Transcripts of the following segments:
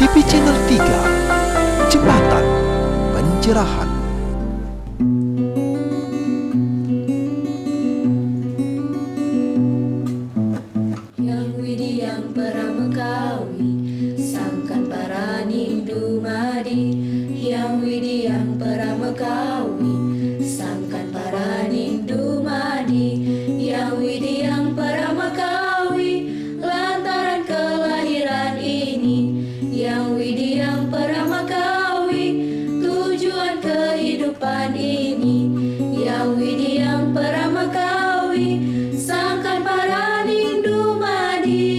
TV Channel 3, Jembatan Pencerahan. Yang widi yang paramekawi, sangkan paraning dumadi. Yang widi yang paramekawi, sangkan paraning dumadi. Yang widi yang paramekawi, lantaran kelahiran ini. Yang widi yang paramekawi, tujuan kehidupan ini. Yang widi yang paramekawi, sangkan paraning dumadi.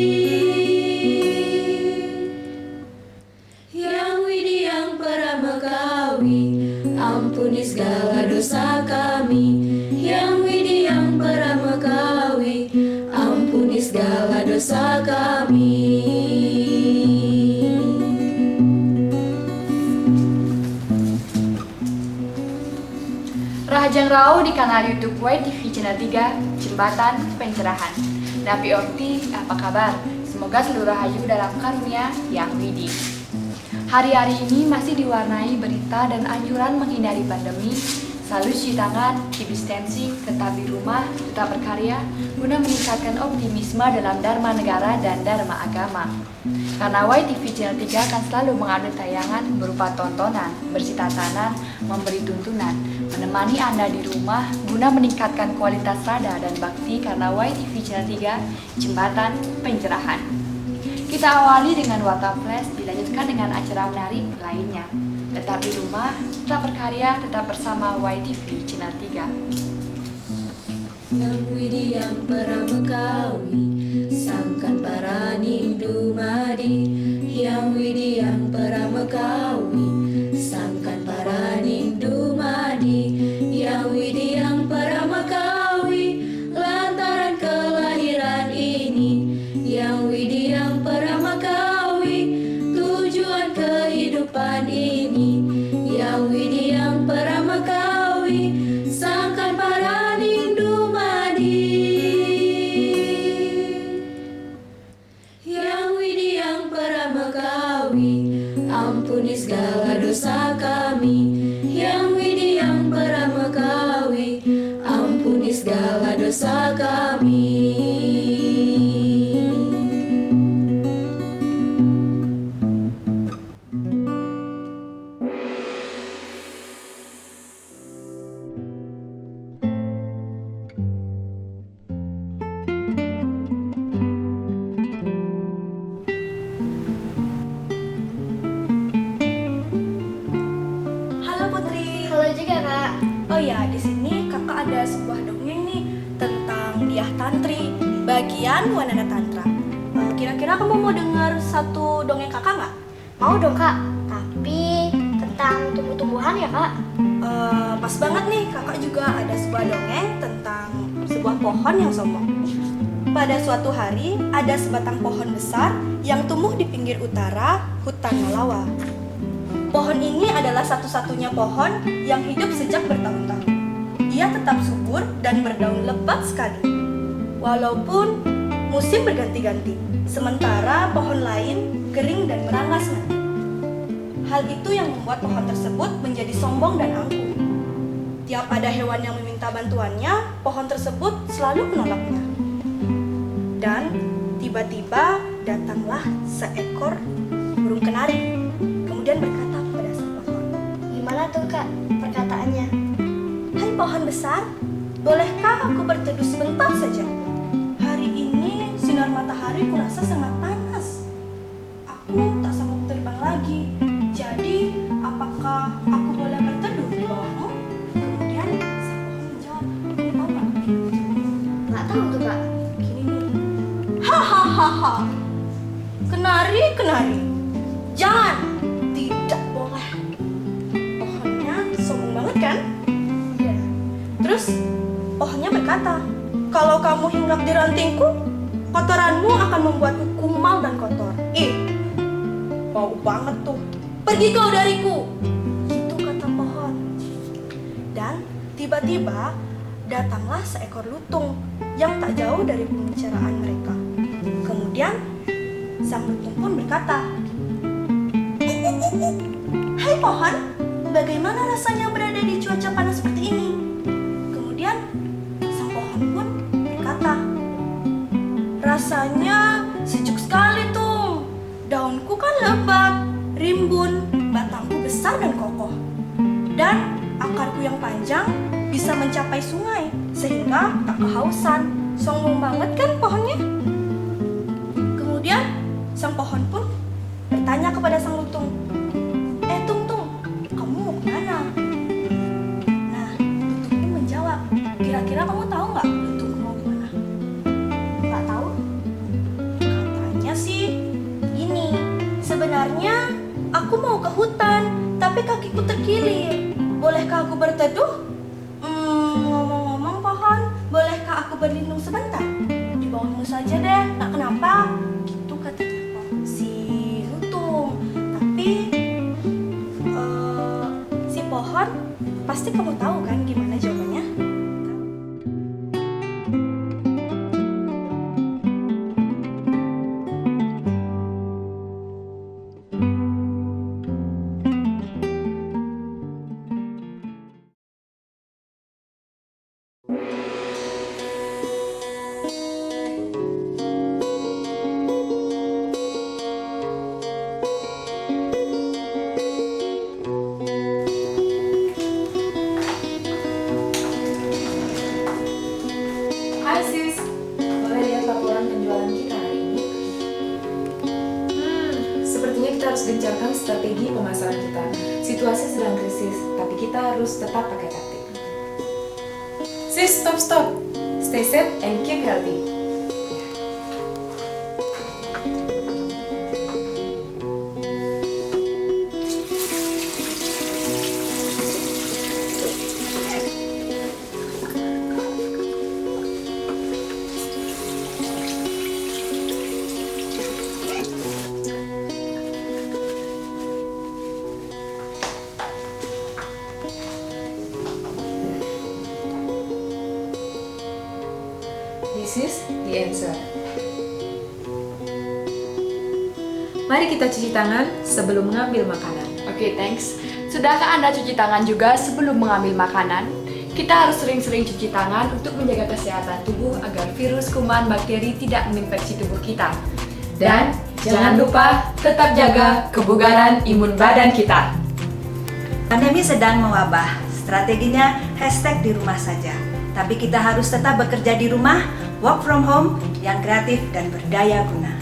Yang widi yang paramekawi, ampuni segala dosa kami. Yang widi yang paramekawi, ampuni segala dosa kami. Rahajang Rau di kanal YouTube YTV Channel 3, Jembatan Pencerahan. Nabi Orti, apa kabar? Semoga seluruh rahayu dalam karunia Yang Widi. Hari-hari ini masih diwarnai berita dan anjuran menghindari pandemi, selalu cuci tangan, keep distancing, tetap di rumah, tetap berkarya, guna meningkatkan optimisme dalam dharma negara dan dharma agama. Karena YTV Channel 3 akan selalu mengupload tayangan berupa tontonan, bersih tatanan, memberi tuntunan, menemani Anda di rumah guna meningkatkan kualitas rada dan bakti karena YTV Channel 3, Jembatan Pencerahan. Kita awali dengan Warta Flash, dilanjutkan dengan acara menarik lainnya. Tetap di rumah, tetap berkarya, tetap bersama YTV Channel 3. Yang widi yang paramekawi, sangkan paraning dumadi. Yang widi yang paramekawi, sangkan paraning dumadi. Yang widi yang paramekawi, lantaran kelahiran ini. Yang widi yang paramekawi, tujuan kehidupan ini. Yang widi yang paramekawi, sangkan paraning dumadi. Yang widi yang paramekawi, ampuni segala dosa kami. Yang widi yang paramekawi, ampuni segala dosa kami. Halo Putri. Halo juga kak. Oh ya, di sini kakak ada sebuah dongeng nih tentang Diah Tantri, bagian Wanana Tantra. Kira-kira kamu mau dengar satu dongeng kakak nggak? Mau dong kak. Tapi tentang tumbuh-tumbuhan ya kak. Pas banget nih, kakak juga ada sebuah dongeng tentang sebuah pohon yang sombong. Pada suatu hari, ada sebatang pohon besar yang tumbuh di pinggir utara hutan Malawa. Pohon ini adalah satu-satunya pohon yang hidup sejak bertahun-tahun. Ia tetap subur dan berdaun lebat sekali. Walaupun musim berganti-ganti, sementara pohon lain kering dan merangas mati. Hal itu yang membuat pohon tersebut menjadi sombong dan angkuh. Tiap ada hewan yang meminta bantuannya, pohon tersebut selalu menolaknya. Dan tiba-tiba datanglah seekor burung kenari. Kemudian berkata kepada sang pohon, Gimana tuh kak perkataannya? "Hai pohon besar, bolehkah aku berteduh sebentar saja? Hari ini sinar matahari kurasa sangat panas. Aku tak sanggup terbang lagi. Jadi, apakah aku boleh berteduh di bawahmu?" Kemudian sang pohon menjawab, "Kamu tahu nggak?" Nggak tahu tuh kak. Gini nih. Hahaha. Kenari, kenari. Jangan. Tidak boleh. Pohonnya sombong banget kan? Iya. Terus pohonnya berkata, "Kalau kamu hinggap di rantingku, kotoranmu akan membuatku kumal dan kotor." Ih, mau banget tuh. "Pergi kau dariku." Itu kata pohon. Dan tiba-tiba datanglah seekor lutung yang tak jauh dari pembicaraan mereka. Kemudian sang lutung pun berkata, Hai pohon, bagaimana rasanya berada di cuaca panas seperti ini? Kemudian sang pohon pun berkata, rasanya sejuk sekali tuh. Daunku kan lebat, rimbun, batangku besar dan kokoh. Dan akarku yang panjang bisa mencapai sungai sehingga tak kehausan. Sombong banget kan pohonnya? Kemudian sang pohon pun bertanya kepada sang lutung, Tung, kamu mau kemana? Nah, lutung pun menjawab, kira-kira kamu tahu nggak lutung mau kemana? Nggak tahu? Katanya sih gini, sebenarnya aku mau ke hutan, tapi kakiku terkilir. Bolehkah aku berteduh? Ngomong-ngomong pohon, bolehkah aku berlindung sebentar? Di bawahmu saja deh, nggak kenapa. Gitu katanya si lutung. Tapi si pohon, pasti kamu tahu kan gimana jawabannya? Hai sis, boleh lihat laporan penjualan kita hari ini? Sepertinya kita harus gencarkan strategi pemasaran kita. Situasi sedang krisis, tapi kita harus tetap pakai taktik. Sis, stop. Stay safe and keep healthy. This is the answer. Mari kita cuci tangan sebelum mengambil makanan. Oke, thanks. Sudahkah Anda cuci tangan juga sebelum mengambil makanan? Kita harus sering-sering cuci tangan untuk menjaga kesehatan tubuh agar virus, kuman, bakteri tidak menginfeksi tubuh kita. Dan jangan lupa tetap jaga kebugaran imun badan kita. Pandemi sedang mewabah, strateginya hashtag di rumah saja. Tapi kita harus tetap bekerja di rumah, work from home yang kreatif dan berdaya guna.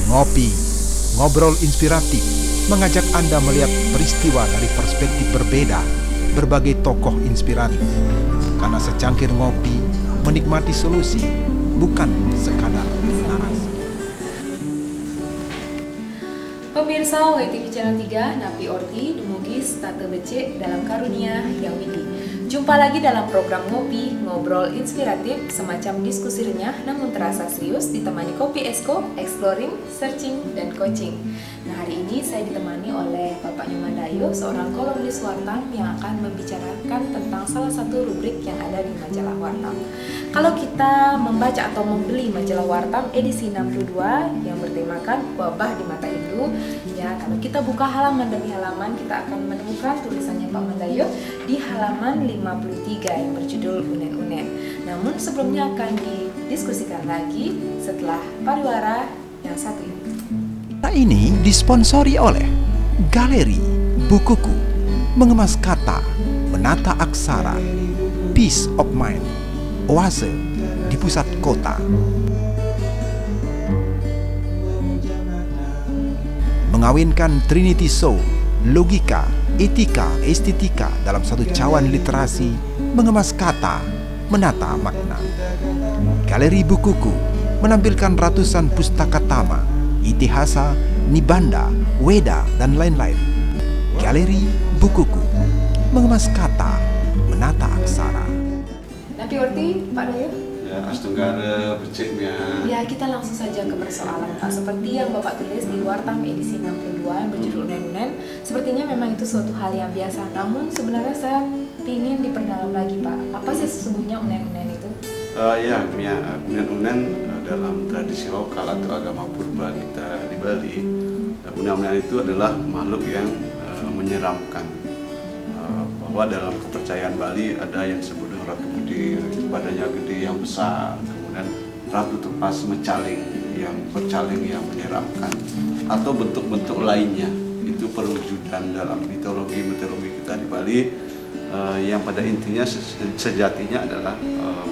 Ngopi, ngobrol inspiratif, mengajak Anda melihat peristiwa dari perspektif berbeda, berbagai tokoh inspiratif. Karena secangkir ngopi, menikmati solusi, bukan sekadar narasi. Pemirsa WTV Channel 3, Napi Orti, dumugi Tate Becek dalam karunia yang widi. Jumpa lagi dalam program Ngopi, ngobrol inspiratif, semacam diskusi renyah namun terasa serius, ditemani kopi esko, exploring, searching, dan coaching. Nah, hari ini saya ditemani oleh Bapak Nyoman Dayo, seorang kolumnis Wartam yang akan membicarakan tentang salah satu rubrik yang ada di majalah Wartam. Kalau kita membaca atau membeli majalah Wartam edisi 62 yang bertemakan wabah di mata Hindu, ya kalau kita buka halaman demi halaman kita akan menemukan tulisannya Pak Mandayo di halaman 53 yang berjudul Unen-Unen. Namun sebelumnya akan didiskusikan lagi setelah pariwara yang satu ini. Nah, ini disponsori oleh Galeri Bukuku, mengemas kata, menata aksara, peace of mind, oase di pusat kota. Mengawinkan Trinity Soul, logika, etika, estetika dalam satu cawan literasi, mengemas kata, menata makna. Galeri Bukuku menampilkan ratusan pustaka tama, itihasa, nibanda, weda, dan lain-lain. Galeri Bukuku, mengemas kata, menata aksara. Napi Orti, Pak Dayo. Ya, Astenggara, beceknya. Ya, kita langsung saja ke persoalan Pak. Seperti yang Bapak tulis di Wartam edisi 62 yang berjudul Unen-Unen, sepertinya memang itu suatu hal yang biasa. Namun sebenarnya saya ingin diperdalam lagi Pak. Apa sih sesungguhnya Unen-Unen itu? Ya, Mia, Unen-Unen dalam tradisi lokal atau agama purba kita di Bali, Unen-Unen itu adalah makhluk yang menyeramkan. Bahwa dalam kepercayaan Bali ada yang disebut dengan Ratu Gede, badannya gede yang besar, kemudian Ratu Tepas Mecaling yang bercaling yang menyeramkan, atau bentuk-bentuk lainnya. Itu perwujudan dalam mitologi kita di Bali yang pada intinya sejatinya adalah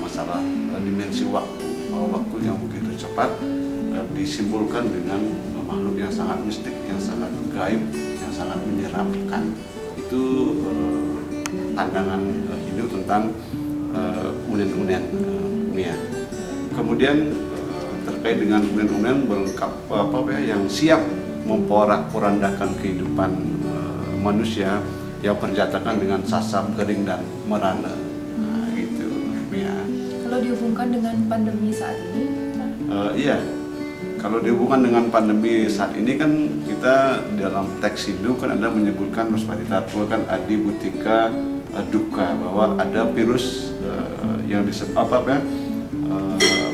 masalah dimensi waktu yang begitu cepat disimbolkan dengan makhluk yang sangat mistik, yang sangat gaib, yang sangat menyeramkan. Itu pandangan Hindu tentang unen-unen. Kemudian terkait dengan unen-unen berlengkap yang siap memporak-porandakan kehidupan manusia yang perjatakan dengan sasam, kering dan merana. Gitu, ya. Kalau dihubungkan dengan pandemi saat ini, Iya. Kalau dihubungkan dengan pandemi saat ini kan kita dalam teks Hindu kan ada menyebutkan Nuspati Tattva kan Adi Butika Duka, bahwa ada virus yang disebut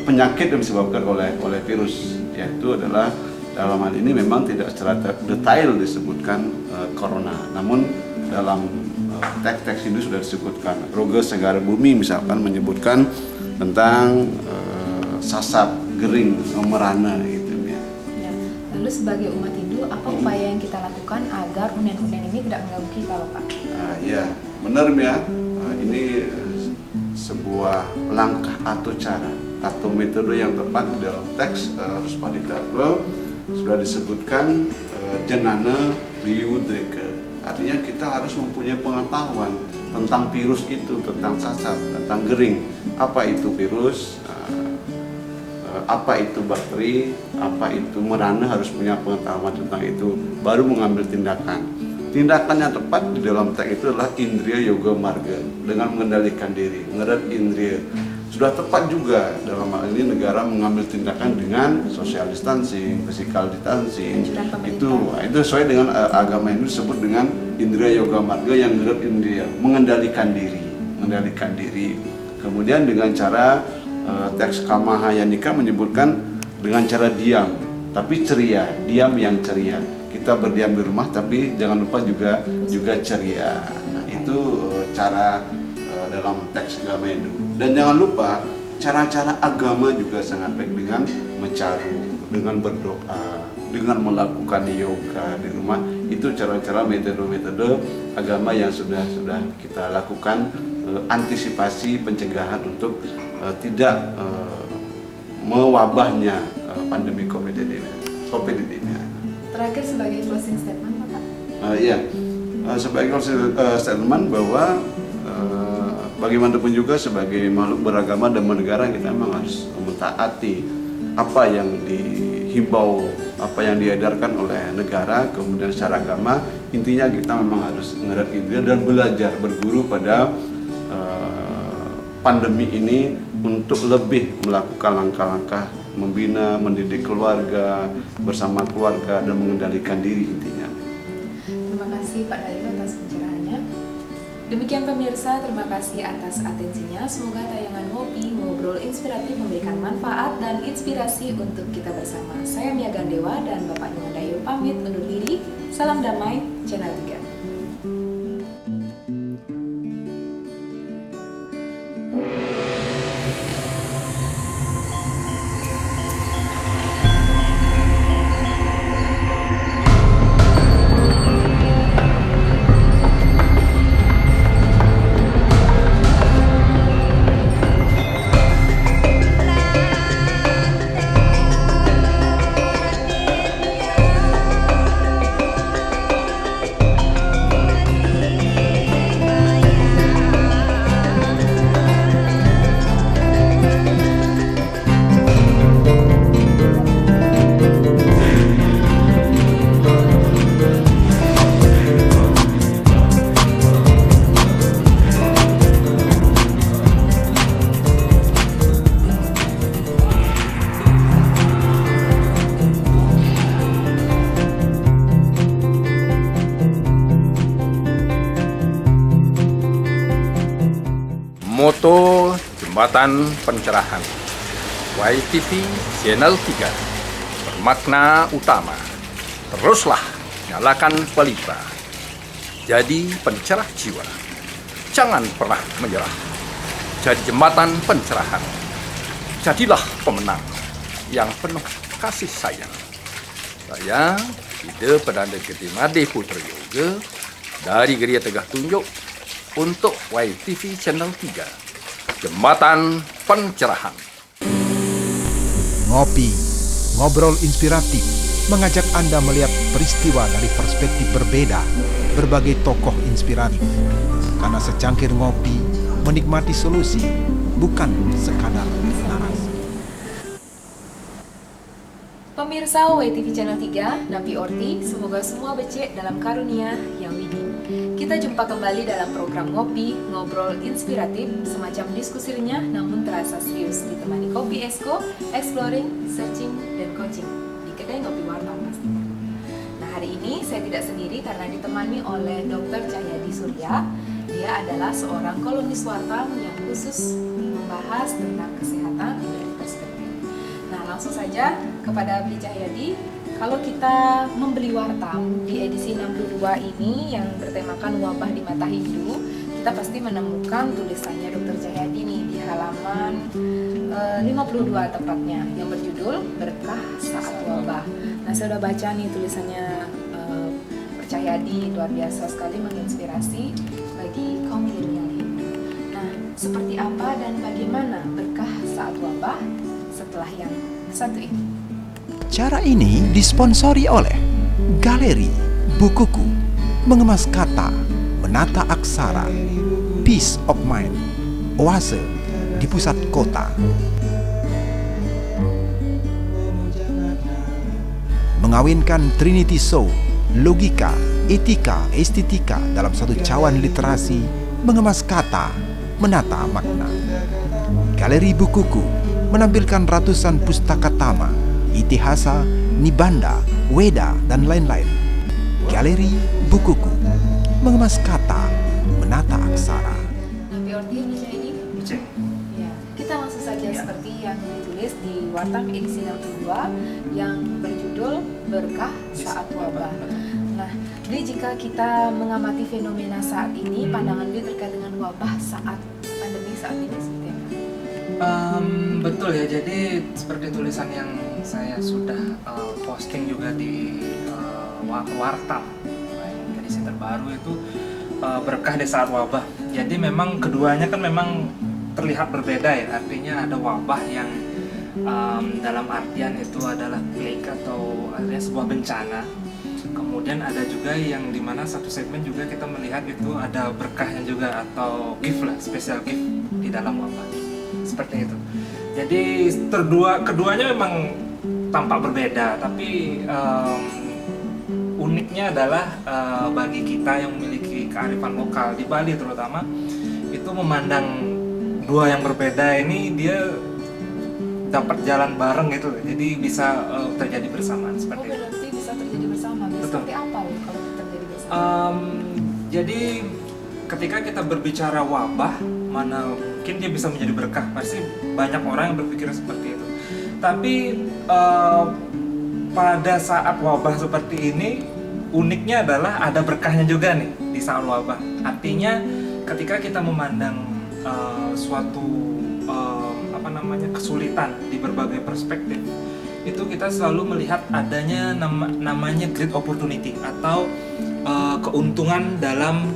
penyakit yang disebabkan oleh virus, yaitu adalah dalam hal ini memang tidak secara detail disebutkan corona, namun dalam teks Hindu sudah disebutkan. Roga Segara Bumi misalkan menyebutkan tentang sasap, gering, merana gitu ya. ya. Lalu sebagai umat Hindu, apa upaya yang kita lakukan agar unen-unen ini tidak mengganggu kita loh Pak? Ya, benar ya. Ini sebuah langkah atau cara atau metode yang tepat di dalam teks Nuspati Tattva sudah disebutkan jenana biudrika. Artinya kita harus mempunyai pengetahuan tentang virus itu, tentang sasap, tentang gering. Apa itu virus? Apa itu bakteri, apa itu merana, harus punya pengetahuan tentang itu, baru mengambil tindakan. Tindakan yang tepat di dalam teks itu adalah Indriya Yoga Marga, dengan mengendalikan diri, mengerat indriya. Sudah tepat juga dalam hal ini negara mengambil tindakan dengan social distancing, physical distancing. Itu sesuai dengan agama Hindu disebut dengan Indriya Yoga Marga yang mengerat indriya, mengendalikan diri. Kemudian dengan cara teks Kamahayanika menyebutkan dengan cara diam, tapi ceria, diam yang ceria. Kita berdiam di rumah, tapi jangan lupa juga ceria. Nah, itu cara dalam teks agama Hindu. Dan jangan lupa cara-cara agama juga sangat baik, dengan mencaru, dengan berdoa, dengan melakukan yoga di rumah. Itu cara-cara metode-metode agama yang sudah kita lakukan, antisipasi pencegahan untuk tidak mewabahnya pandemi COVID ini. Terakhir sebagai closing statement Pak. Sebagai closing statement bahwa bagaimanapun juga sebagai makhluk beragama dan bernegara, kita memang harus mentaati apa yang dihimbau, apa yang diedarkan oleh negara. Kemudian secara agama, intinya kita memang harus mengerat indriya dan belajar, berguru pada pandemi ini untuk lebih melakukan langkah-langkah membina, mendidik keluarga, bersama keluarga, dan mengendalikan diri intinya. Terima kasih Pak Dayu atas pencerahannya. Demikian pemirsa, terima kasih atas atensinya. Semoga tayangan Ngobrol Inspiratif memberikan manfaat dan inspirasi untuk kita bersama. Saya Mia Gandewa dan Bapak Nyoman Dayu pamit undur diri. Salam damai, Channel 3. Moto Jembatan Pencerahan YTV Channel 3 bermakna utama, teruslah nyalakan pelita, jadi pencerah jiwa, jangan pernah menyerah, jadi jembatan pencerahan, jadilah pemenang yang penuh kasih sayang. Saya Ida Perdana Gede Made Putra Yoga dari Geria Tegah Tunjuk untuk YTV Channel 3 Jembatan Pencerahan. Ngopi, ngobrol inspiratif, mengajak Anda melihat peristiwa dari perspektif berbeda, berbagai tokoh inspiratif. Karena secangkir ngopi, menikmati solusi, bukan sekadar narasi. Pemirsa YTV Channel 3, Napi Orti, semoga semua becek dalam karunia yang widi. Kita jumpa kembali dalam program Ngopi, Ngobrol Inspiratif, semacam diskusi renyah namun terasa serius, ditemani kopi esko, exploring, searching, dan coaching di kedai Ngopi Warta pastinya. Nah, hari ini saya tidak sendiri karena ditemani oleh Dr. Cahyadi Surya. Dia adalah seorang kolumnis warta yang khusus membahas tentang kesehatan dari perspektif. Nah, langsung saja kepada Bli Cahyadi. Kalau kita membeli wartam di edisi 62 ini yang bertemakan wabah di mata Hindu, kita pasti menemukan tulisannya Dr. Cahyadi nih di halaman 52 tepatnya, yang berjudul Berkah Saat Wabah. Nah, saya sudah baca nih tulisannya Dr. Cahyadi, luar biasa sekali, menginspirasi bagi kaum milenial Hindu. Nah, seperti apa dan bagaimana berkah saat wabah setelah yang satu ini? Cara ini disponsori oleh Galeri Bukuku, mengemas kata, menata aksara, peace of mind, oase di pusat kota. Mengawinkan Trinity Soul, logika, etika, estetika dalam satu cawan literasi, mengemas kata, menata makna. Galeri Bukuku menampilkan ratusan pustaka tama, itihasa, nibanda, weda, dan lain-lain. Galeri Bukuku, mengemas kata, menata aksara. Napi Orti bisa ini? Ya, kita langsung saja seperti yang ditulis di Wartam edisi 62 yang berjudul Berkah Saat Wabah. Nah, jadi jika kita mengamati fenomena saat ini, pandangan dia terkait dengan wabah saat pandemi saat ini seperti apa? Betul ya, jadi seperti tulisan yang saya sudah posting juga di Wartam yang edisi terbaru itu, berkah di saat wabah. Jadi memang keduanya kan memang terlihat berbeda ya, artinya ada wabah yang dalam artian itu adalah plague atau artinya sebuah bencana. Kemudian ada juga yang dimana satu segmen juga kita melihat itu ada berkahnya juga atau gift lah, special gift di dalam wabah. Seperti itu. Jadi keduanya memang tampak berbeda, tapi uniknya adalah bagi kita yang memiliki kearifan lokal di Bali terutama, itu memandang dua yang berbeda ini dia dapat jalan bareng gitu, jadi bisa terjadi bersamaan seperti itu. Berarti bisa terjadi bersama. Seperti apa kalau terjadi bersama? Jadi ketika kita berbicara wabah, mana mungkin dia bisa menjadi berkah, pasti banyak orang yang berpikir seperti itu. Tapi pada saat wabah seperti ini, uniknya adalah ada berkahnya juga nih di saat wabah. Artinya ketika kita memandang suatu kesulitan di berbagai perspektif, itu kita selalu melihat adanya namanya great opportunity atau keuntungan dalam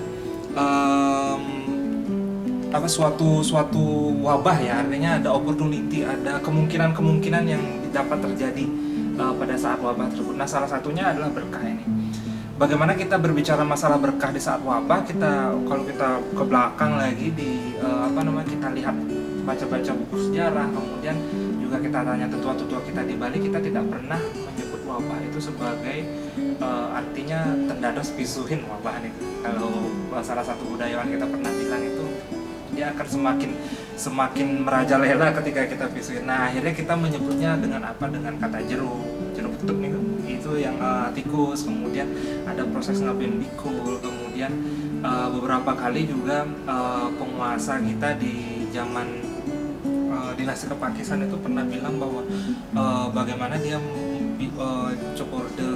suatu wabah ya, artinya ada opportunity, ada kemungkinan yang dapat terjadi pada saat wabah tersebut. Nah, salah satunya adalah berkah ini. Bagaimana kita berbicara masalah berkah di saat wabah? Kalau kita ke belakang lagi di kita lihat baca-baca buku sejarah, kemudian juga kita tanya tetua-tetua kita di Bali, kita tidak pernah menyebut wabah itu sebagai artinya tendados pisuhin wabah nih. Kalau salah satu budayawan kita pernah bilang itu, dia akan semakin merajalela ketika kita pisuhin. Nah, akhirnya kita menyebutnya dengan apa? Dengan kata jeruk betuk nih, itu yang tikus. Kemudian ada proses ngaben bikul. Kemudian beberapa kali juga penguasa kita di zaman dinasti Kepakisan itu pernah bilang bahwa bagaimana dia Cokorda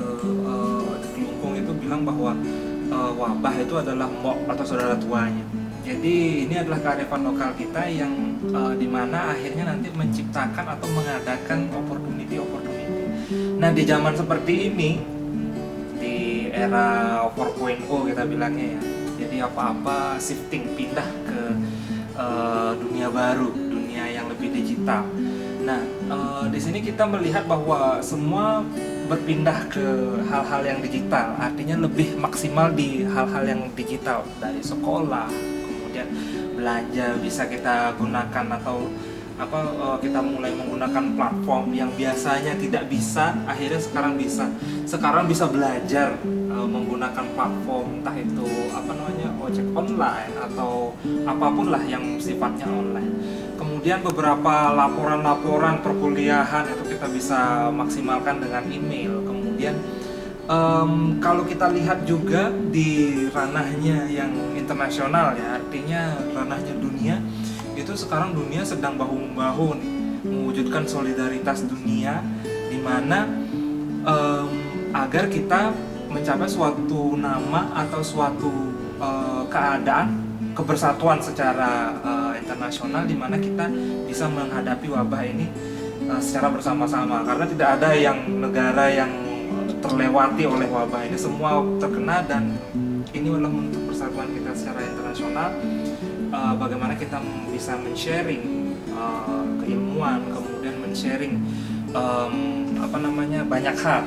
Kelungkung itu bilang bahwa wabah itu adalah mbok atau saudara tuanya. Jadi ini adalah kearifan lokal kita yang dimana akhirnya nanti menciptakan atau mengadakan opportunity. Nah di zaman seperti ini, di era 4.0 kita bilangnya ya, jadi apa-apa shifting, pindah ke dunia baru, dunia yang lebih digital. Nah di sini kita melihat bahwa semua berpindah ke hal-hal yang digital, artinya lebih maksimal di hal-hal yang digital, dari sekolah, kemudian belanja bisa kita gunakan atau kita mulai menggunakan platform yang biasanya tidak bisa, akhirnya sekarang bisa belajar menggunakan platform, entah itu ojek online atau apapun lah yang sifatnya online. Kemudian beberapa laporan-laporan perkuliahan itu kita bisa maksimalkan dengan email. Kemudian kalau kita lihat juga di ranahnya yang internasional ya, artinya ranahnya dunia, itu sekarang dunia sedang bahu-membahu nih, mewujudkan solidaritas dunia, di mana agar kita mencapai suatu nama atau suatu keadaan kebersatuan secara internasional, di mana kita bisa menghadapi wabah ini secara bersama-sama, karena tidak ada yang negara yang terlewati oleh wabah ini, semua terkena, dan ini adalah untuk persatuan kita secara internasional. Bagaimana kita bisa men-sharing keilmuan, kemudian men-sharing banyak hal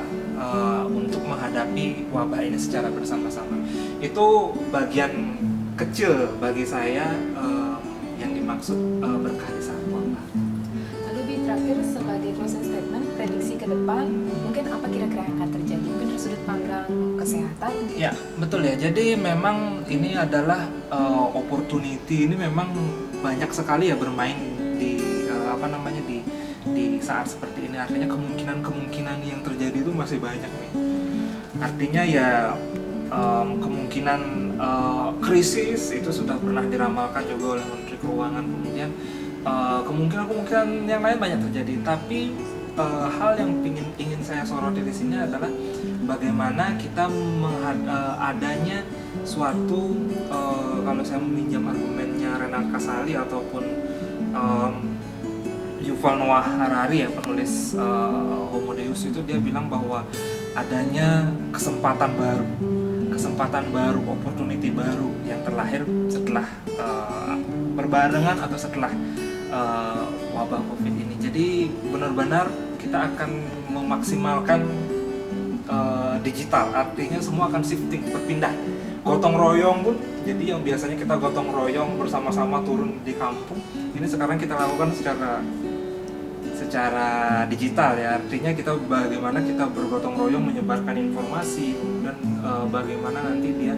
untuk menghadapi wabah ini secara bersama-sama. Itu bagian kecil bagi saya yang dimaksud berkah di saat wabah. Lalu Bi, terakhir sebagai closing statement, prediksi ke depan mungkin apa kira-kira yang akan terjadi, mungkin dari sudut pandang kesehatan? Ya, betul ya. Jadi memang ini adalah opportunity, ini memang banyak sekali ya bermain di di saat seperti ini. Artinya kemungkinan yang terjadi itu masih banyak nih. Artinya ya kemungkinan krisis itu sudah pernah diramalkan juga oleh Menteri Keuangan. Kemudian kemungkinan yang lain banyak terjadi. Tapi hal yang ingin saya soroti di sini adalah bagaimana kita adanya suatu kalau saya meminjam argumennya Renan Kasali ataupun Yuval Noah Harari ya, penulis Homo Deus, itu dia bilang bahwa adanya kesempatan baru, opportunity baru yang terlahir setelah berbarengan atau setelah wabah COVID ini. Jadi benar-benar kita akan memaksimalkan digital, artinya semua akan shifting, berpindah. Gotong royong pun, jadi yang biasanya kita gotong royong bersama-sama turun di kampung, ini sekarang kita lakukan secara digital ya, artinya kita bagaimana kita bergotong royong menyebarkan informasi, dan bagaimana nanti dia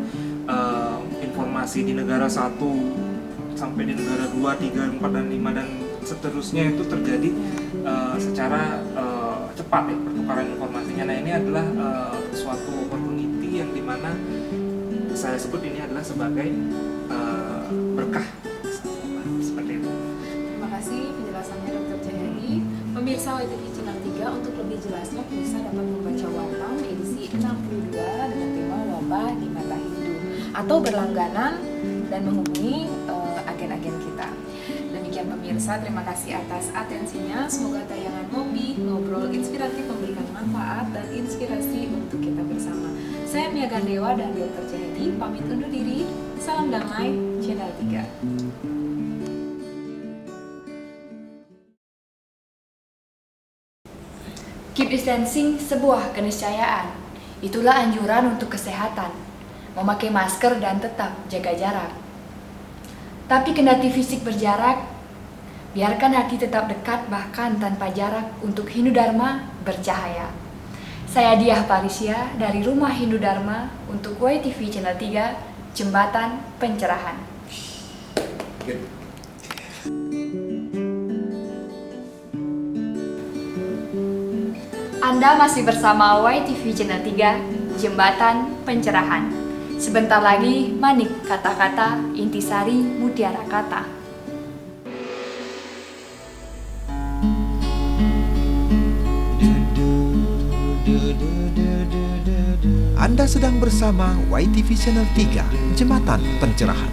informasi di negara 1 sampai di negara 2, 3, 4, dan 5 dan seterusnya itu terjadi secara cepat ya, pertukaran informasinya. Nah ini adalah suatu opportunity yang dimana saya sebut ini adalah sebagai berkah. Seperti itu. Terima kasih penjelasannya Dr. Jayadi. Pemirsa YTV Channel 3, untuk lebih jelasnya pemirsa dapat membaca Wartam edisi 62 dengan tema wabah di mata Hindu, atau berlangganan dan menghubungi agen-agen kita. Demikian pemirsa, terima kasih atas atensinya. Semoga tayangan ngobrol inspiratif memberikan manfaat dan inspirasi untuk kita bersama. Saya Mia Gandewa dan Dr. Jayadi pamit undur diri. Salam damai, Channel 3. Keep distancing sebuah keniscayaan. Itulah anjuran untuk kesehatan. Memakai masker dan tetap jaga jarak. Tapi kendati fisik berjarak, biarkan hati tetap dekat bahkan tanpa jarak untuk Hindu Dharma bercahaya. Saya Diah Parisia dari Rumah Hindu Dharma untuk YTV Channel 3, Jembatan Pencerahan. Anda masih bersama YTV Channel 3, Jembatan Pencerahan. Sebentar lagi Manik Kata-Kata, Intisari Mutiara Kata. Anda sedang bersama YTV Channel 3, Jembatan Pencerahan.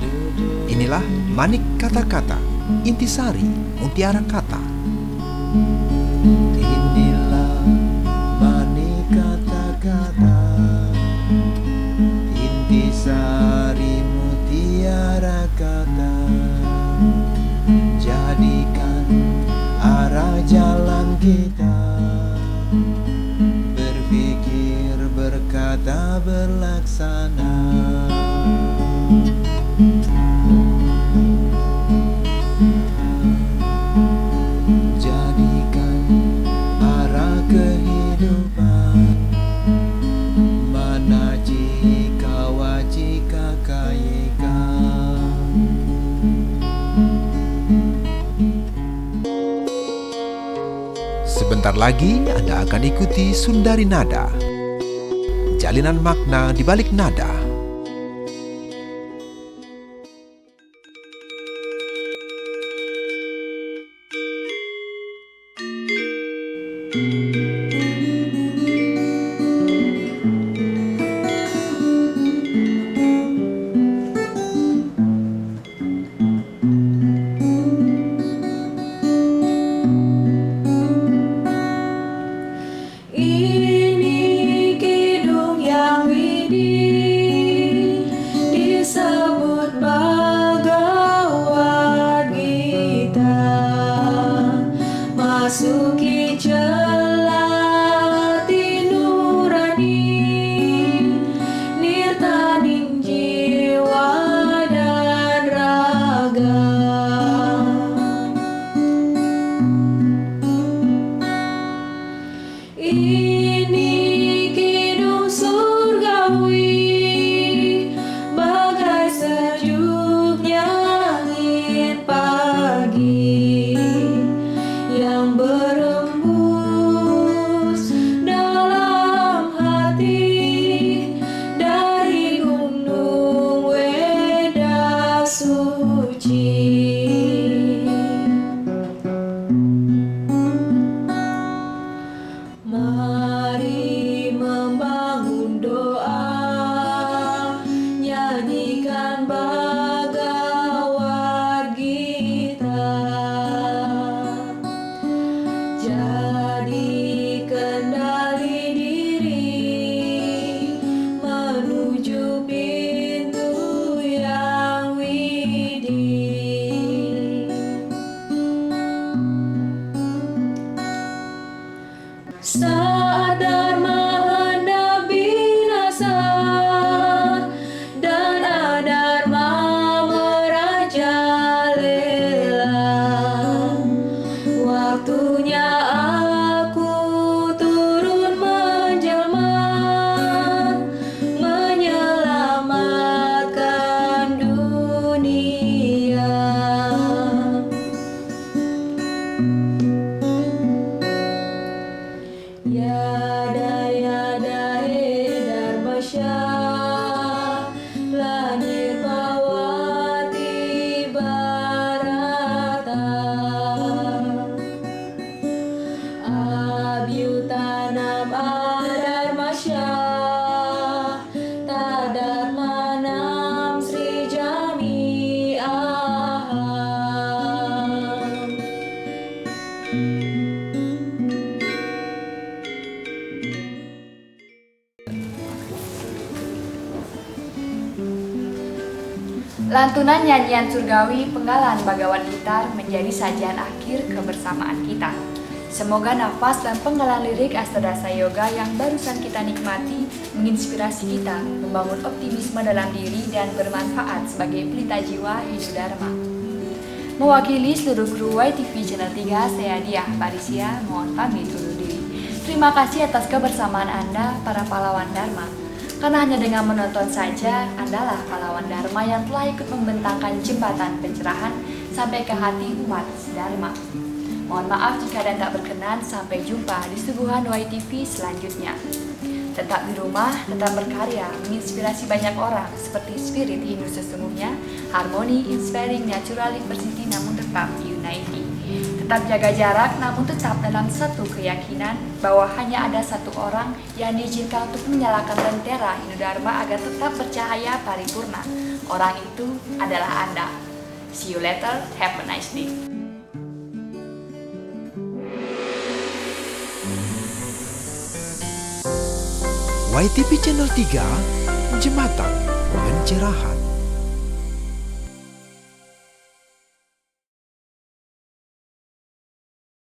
Inilah Manik Kata-Kata, Intisari Mutiara Kata. Inilah Manik Kata-Kata, Intisari Mutiara Kata. Jadikan arah jalan kita, berpikir, berkata, berlaksana. Jadikan arah kehidupan, mana jika wajika kayika. Sebentar lagi Anda akan ikuti Sundari Nada, jalinan makna di balik nada. Ini kidung yang widih, disebut Bhagavad Gita. Masuki celati nurani, nirtaning jiwa dan raga. Ini kidung surgawi, bagai sejuknya angin pagi yang berembus dalam hati dari gunung Weda suci. Mari membangun doa, nyanyikan Bhagavad Gita. Jadi kendali diri menuju pintu yang widih. Saat Dharma hendak binasa dan adharma merajalela, waktunya aku turun menjelma, menyelamatkan dunia. Yada yada he dharmasya, langit pawati barata. Abhyutanam adharmasya, tadarmanam srijami aham. Lantunan nyanyian surgawi penggalan Bhagavad Gita menjadi sajian akhir kebersamaan kita. Semoga nafas dan penggalan lirik Astadasa Yoga yang barusan kita nikmati menginspirasi kita membangun optimisme dalam diri dan bermanfaat sebagai pelita jiwa hidup dharma. Mewakili seluruh kru YTV Channel 3, saya Diah Parisia mohon pamit undur diri. Terima kasih atas kebersamaan Anda, para pahlawan dharma. Karena hanya dengan menonton saja, Andalah pahlawan dharma yang telah ikut membentangkan jembatan pencerahan sampai ke hati umat dharma. Mohon maaf jika ada yang tak berkenan. Sampai jumpa di suguhan YTV selanjutnya. Tetap di rumah, tetap berkarya, menginspirasi banyak orang seperti spirit Hindu sesungguhnya, harmoni, inspiring, natural diversity, namun tetap unik. COVID-19. Tetap jaga jarak, namun tetap dalam satu keyakinan bahwa hanya ada satu orang yang diizinkan untuk menyalakan lentera Hindu Dharma agar tetap bercahaya paripurna. Orang itu adalah Anda. See you later, have a nice day. YTV Channel 3, Jembatan Pencerahan.